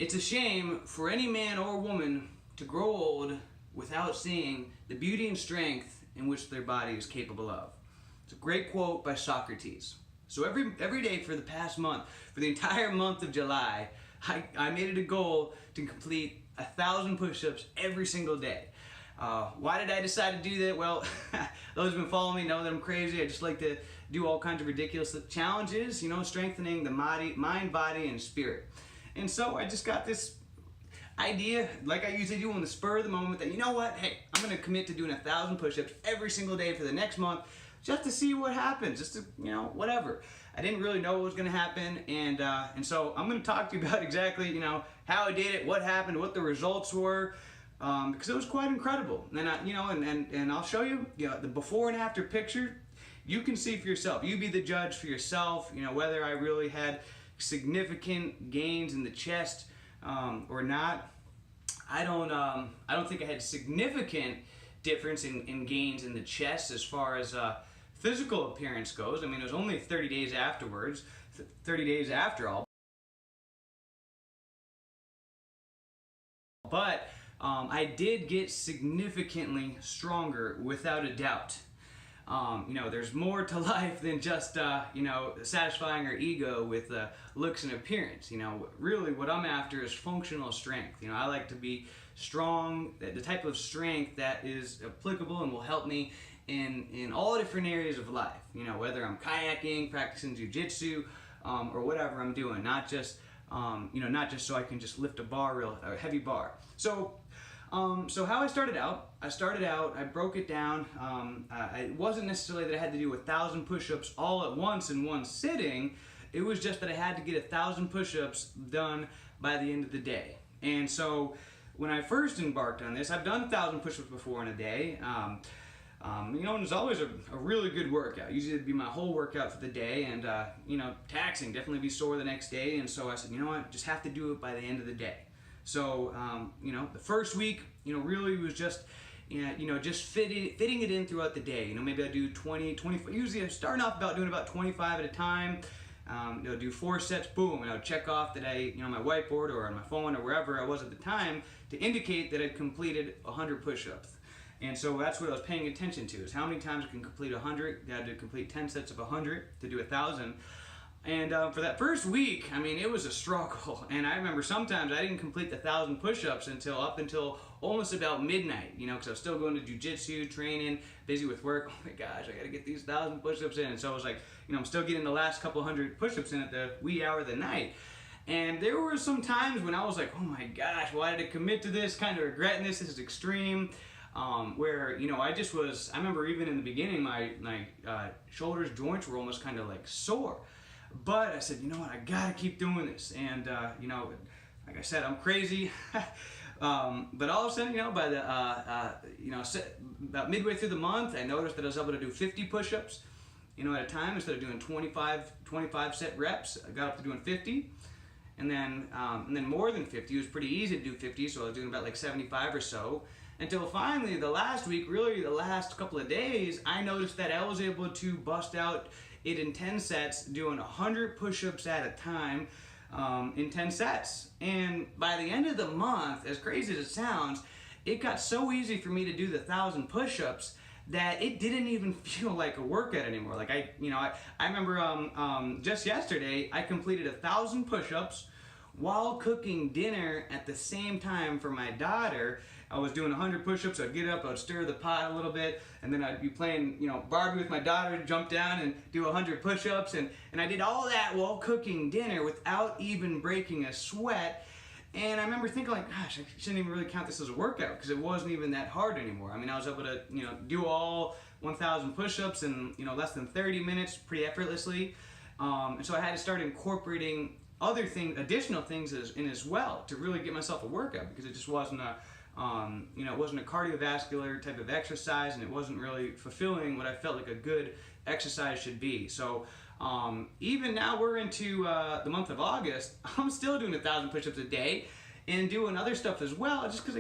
It's a shame for any man or woman to grow old without seeing the beauty and strength in which their body is capable of. It's a great quote by Socrates. So every day for the past month, for the entire month of July, I made it a goal to complete 1,000 push-ups every single day. Why did I decide to do that? Well, those who've been following me know that I'm crazy. I just like to do all kinds of ridiculous challenges, strengthening the mind, body, and spirit. And so I just got this idea, like I usually do on the spur of the moment, that hey, I'm going to commit to doing 1,000 push-ups every single day for the next month, just to see what happens, just to, whatever. I didn't really know what was going to happen, and so I'm going to talk to you about exactly, how I did it, what happened, what the results were, because it was quite incredible. And and I'll show you, the before and after picture. You can see for yourself. You be the judge for yourself. Whether I really had significant gains in the chest or not. I don't think I had significant difference in gains in the chest as far as physical appearance goes. I mean, it was only 30 days afterwards, 30 days after all. But I did get significantly stronger, without a doubt. There's more to life than just, satisfying our ego with looks and appearance. Really what I'm after is functional strength. I like to be strong, the type of strength that is applicable and will help me in all different areas of life. Whether I'm kayaking, practicing jiu-jitsu, or whatever I'm doing, not just so I can just lift a heavy bar. So how I started out, I broke it down. It wasn't necessarily that I had to do 1,000 push-ups all at once in one sitting. It was just that I had to get 1,000 push-ups done by the end of the day. And so when I first embarked on this, I've done 1,000 push-ups before in a day. And it's always a really good workout. Usually it'd be my whole workout for the day, and taxing, definitely be sore the next day. And so I said, just have to do it by the end of the day. So, the first week, really was just, just fitting it in throughout the day. Maybe I do 20, 25, usually I'm starting off doing about 25 at a time. Do 4 sets, boom, and I would check off that my whiteboard or on my phone or wherever I was at the time to indicate that I'd completed 100 push-ups. And so that's what I was paying attention to, is how many times I can complete 100. I had to complete 10 sets of 100 to do 1,000. And for that first week, it was a struggle. And I remember sometimes I didn't complete the 1,000 push-ups up until almost about midnight, because I was still going to jiu-jitsu, training, busy with work. Oh my gosh, I got to get these 1,000 push-ups in. And so I was like, I'm still getting the last couple hundred push-ups in at the wee hour of the night. And there were some times when I was like, oh my gosh, why did I commit to this? Kind of regretting this. This is extreme. Where, I remember even in the beginning, my shoulders, joints were almost kind of like sore. But I said, I gotta keep doing this. And, like I said, I'm crazy. But all of a sudden, by the, about midway through the month, I noticed that I was able to do 50 push-ups, at a time. Instead of doing 25 set reps, I got up to doing 50. And then more than 50. It was pretty easy to do 50, so I was doing about like 75 or so. Until finally, the last week, really the last couple of days, I noticed that I was able to bust out it in 10 sets, doing 100 push-ups at a time in 10 sets. And by the end of the month, as crazy as it sounds, it got so easy for me to do the 1,000 push-ups that it didn't even feel like a workout anymore. Like I remember just yesterday, I completed 1,000 push-ups while cooking dinner at the same time for my daughter. I was doing 100 push-ups. I'd get up, I'd stir the pot a little bit, and then I'd be playing, Barbie with my daughter, jump down and do 100 push-ups, and I did all that while cooking dinner without even breaking a sweat. And I remember thinking, like, gosh, I shouldn't even really count this as a workout, because it wasn't even that hard anymore. I was able to, do all 1,000 push-ups in, less than 30 minutes, pretty effortlessly. And so I had to start incorporating other things, additional things in as well, to really get myself a workout, because it just wasn't it wasn't a cardiovascular type of exercise, and it wasn't really fulfilling what I felt like a good exercise should be. So even now we're into the month of August, I'm still doing 1,000 push-ups a day and doing other stuff as well, just because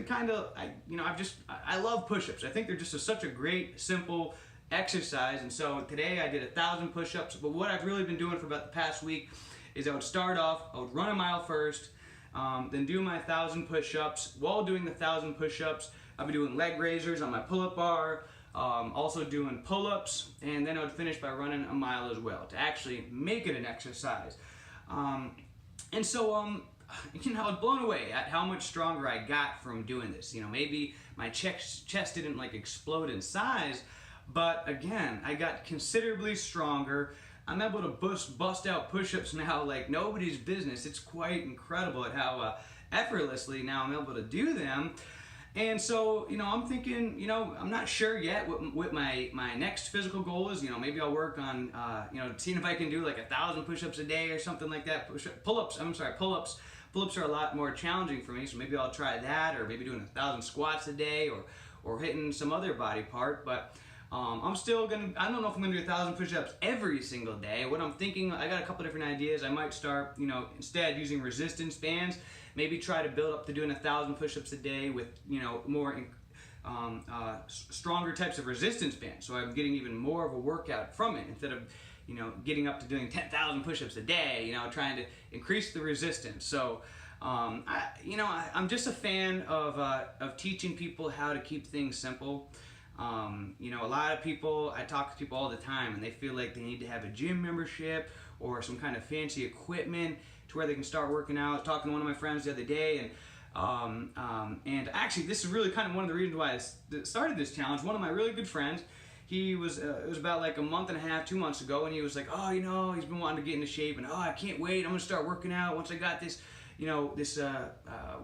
I love push-ups. I think they're just such a great, simple exercise. And so today I did 1,000 push-ups, but what I've really been doing for about the past week is I would start off, I would run a mile first, then do my 1,000 push-ups. While doing the 1,000 push-ups, I'll be doing leg raisers on my pull-up bar, also doing pull-ups, and then I would finish by running a mile as well to actually make it an exercise. And so, I was blown away at how much stronger I got from doing this. Maybe my chest didn't like explode in size, but again, I got considerably stronger. I'm able to bust out push-ups now like nobody's business. It's quite incredible at how effortlessly now I'm able to do them. And so, I'm thinking, I'm not sure yet what my next physical goal is. Maybe I'll work on, seeing if I can do like 1,000 push-ups a day or something like that. Pull-ups. Pull-ups are a lot more challenging for me, so maybe I'll try that, or maybe doing 1,000 squats a day, or hitting some other body part. But I'm still gonna, I don't know if I'm gonna do 1,000 push-ups every single day. What I'm thinking, I got a couple different ideas. I might start, instead using resistance bands. Maybe try to build up to doing 1,000 push-ups a day with, more stronger types of resistance bands. So I'm getting even more of a workout from it instead of, getting up to doing 10,000 push-ups a day, trying to increase the resistance. So, I'm just a fan of teaching people how to keep things simple. A lot of people, I talk to people all the time, and they feel like they need to have a gym membership or some kind of fancy equipment to where they can start working out. I was talking to one of my friends the other day, and actually this is really kind of one of the reasons why I started this challenge. One of my really good friends, he was, it was about like a month and a half, 2 months ago, and he was like, oh, he's been wanting to get into shape, and I can't wait, I'm gonna start working out once I got this,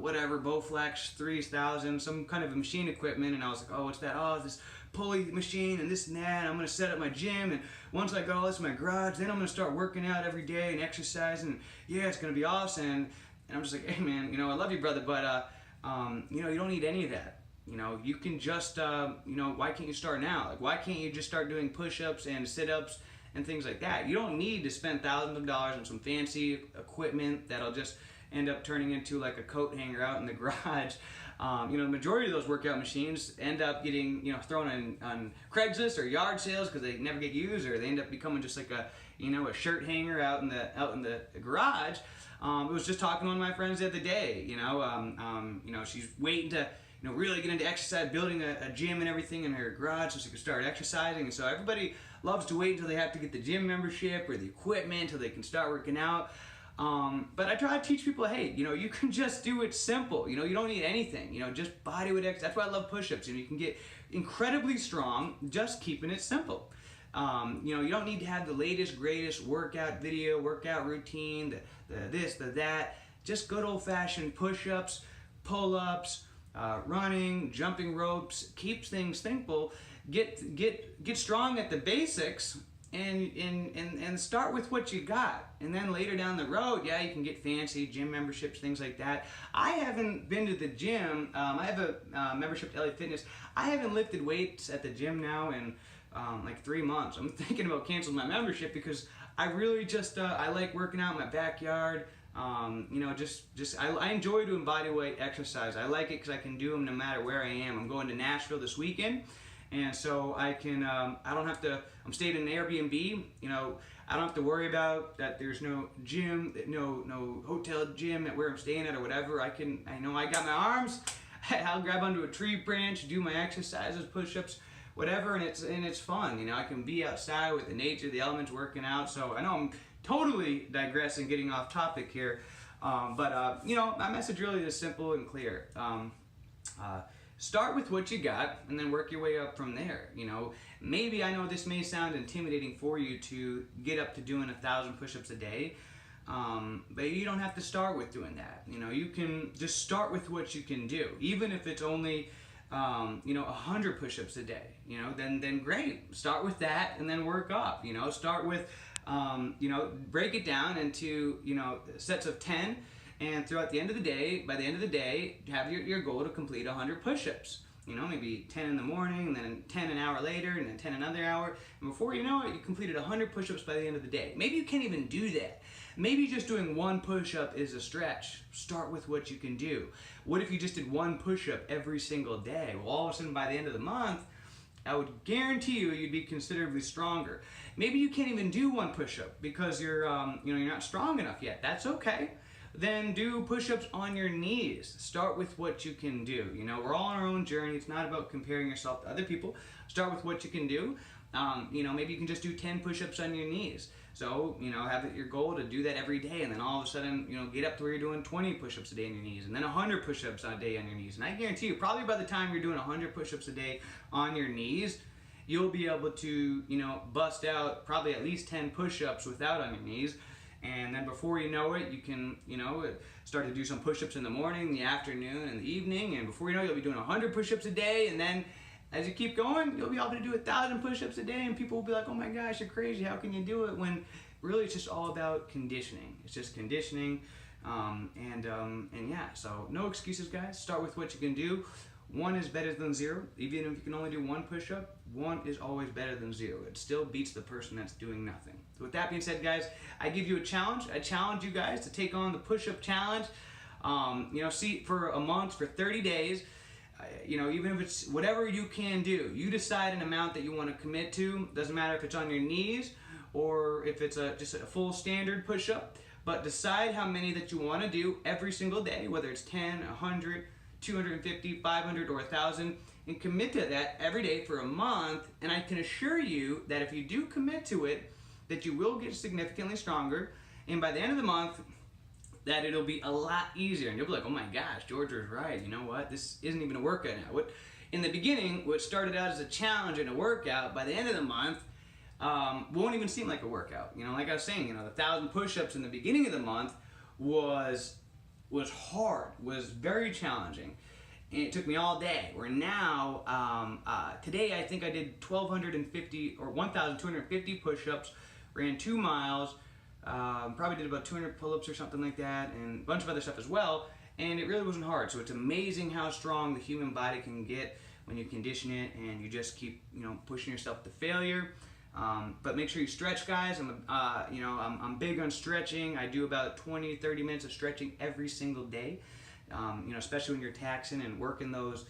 whatever, Bowflex 3000, some kind of machine equipment. And I was like, oh, what's that? Oh, this pulley machine and this and that. And I'm gonna set up my gym, and once I got all this in my garage, then I'm gonna start working out every day and exercising. Yeah, it's gonna be awesome. And I'm just like, hey man, I love you, brother, but you don't need any of that. You can just, why can't you start now? Like, why can't you just start doing push-ups and sit-ups and things like that? You don't need to spend thousands of dollars on some fancy equipment that'll just end up turning into like a coat hanger out in the garage. The majority of those workout machines end up getting, thrown on Craigslist or yard sales because they never get used, or they end up becoming just like a shirt hanger out in the garage. I was just talking to one of my friends the other day. She's waiting to really get into exercise, building a gym and everything in her garage so she can start exercising. And so everybody loves to wait until they have to get the gym membership or the equipment until they can start working out. But I try to teach people, hey, you can just do it simple. You don't need anything. Just body weight exercise. That's why I love push-ups. You can get incredibly strong just keeping it simple. You don't need to have the latest, greatest workout video, workout routine, the this, the that. Just good old-fashioned push-ups, pull-ups, running, jumping ropes. Keeps things simple. Get strong at the basics. And start with what you got, and then later down the road, yeah, you can get fancy gym memberships, things like that. I haven't been to the gym. I have a membership to LA Fitness. I haven't lifted weights at the gym now in like 3 months. I'm thinking about canceling my membership because I really just I like working out in my backyard. I enjoy doing body weight exercise. I like it because I can do them no matter where I am. I'm going to Nashville this weekend. And so I can, I'm staying in an Airbnb, I don't have to worry about that there's no gym, no hotel gym at where I'm staying at or whatever. I got my arms, I'll grab onto a tree branch, do my exercises, push-ups, whatever, and it's fun. I can be outside with the nature, the elements, working out. So I know I'm totally digressing, getting off topic here, but my message really is simple and clear. Start with what you got and then work your way up from there. Maybe, I know this may sound intimidating for you to get up to doing 1,000 push-ups a day, but you don't have to start with doing that. You can just start with what you can do. Even if it's only 100 push-ups a day, then great. Start with that and then work up. Start with break it down into sets of 10. And throughout the end of the day, by the end of the day, have your goal to complete 100 push-ups. Maybe 10 in the morning, and then 10 an hour later, and then 10 another hour. And before you know it, you completed 100 push-ups by the end of the day. Maybe you can't even do that. Maybe just doing one push-up is a stretch. Start with what you can do. What if you just did one push-up every single day? Well, all of a sudden, by the end of the month, I would guarantee you'd be considerably stronger. Maybe you can't even do one push-up because you're not strong enough yet. That's okay. then do push-ups on your knees. Start with what you can do. You know, we're all on our own journey. It's not about comparing yourself to other people. Start with what you can do. You know, maybe you can just do 10 push-ups on your knees. So, you know, have it your goal to do that every day, and then all of a sudden, you know, get up to where you're doing 20 push-ups a day on your knees, and then 100 push-ups a day on your knees. And I guarantee you, probably by the time you're doing 100 push-ups a day on your knees, you'll be able to, you know, bust out probably at least 10 push-ups without on your knees. And then before you know it, you can, you know, start to do some push-ups in the morning, the afternoon, and the evening. And before you know it, you'll be doing 100 push-ups a day. And then as you keep going, you'll be able to do 1,000 push-ups a day. And people will be like, oh my gosh, you're crazy. How can you do it? When really it's just all about conditioning. It's just conditioning. And yeah, so no excuses, guys. Start with what you can do. 1 is better than 0. Even if you can only do 1 push-up, 1 is always better than 0. It still beats the person that's doing nothing. So with that being said, guys, I give you a challenge. I challenge you guys to take on the push-up challenge. You know, see, for a month, for 30 days, you know, even if it's whatever you can do, you decide an amount that you want to commit to. Doesn't matter if it's on your knees or if it's just a full standard push-up, but decide how many that you want to do every single day, whether it's 10, 100, 250, 500, or 1,000, and commit to that every day for a month. And I can assure you that if you do commit to it, that you will get significantly stronger, and by the end of the month, that it'll be a lot easier. And you'll be like, oh my gosh, George was right. You know what? This isn't even a workout now. In the beginning, what started out as a challenge and a workout, by the end of the month, won't even seem like a workout. You know, like I was saying, you know, the 1,000 push-ups in the beginning of the month was hard, was very challenging, and it took me all day. Where now, today I think I did 1,250 or 1,250 push-ups, ran 2 miles, probably did about 200 pull-ups or something like that, and a bunch of other stuff as well, and it really wasn't hard. So it's amazing how strong the human body can get when you condition it and you just keep, you know, pushing yourself to failure. But make sure you stretch, guys. I'm big on stretching. I do about 20-30 minutes of stretching every single day. You know, especially when you're taxing and working those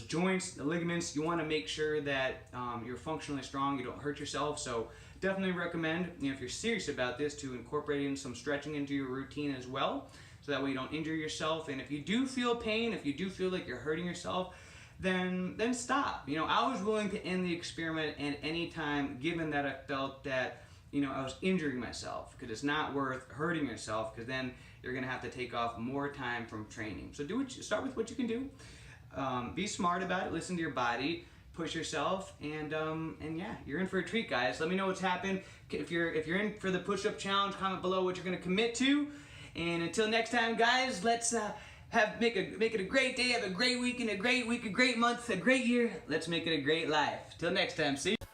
joints, the ligaments. You want to make sure that you're functionally strong. You don't hurt yourself. So definitely recommend, you know, if you're serious about this, to incorporate in some stretching into your routine as well, so that way you don't injure yourself. And if you do feel pain, if you do feel like you're hurting yourself, then stop. You know, I was willing to end the experiment at any time, given that I felt that, you know, I was injuring myself, because it's not worth hurting yourself, because then you're gonna have to take off more time from training. So start with what you can do. Be smart about it. Listen to your body. Push yourself, and yeah, you're in for a treat, guys. Let me know what's happened. If you're in for the push-up challenge, comment below what you're gonna commit to. And until next time, guys, let's make it a great day, have a great week, and a great month, a great year. Let's make it a great life. Till next time, see you.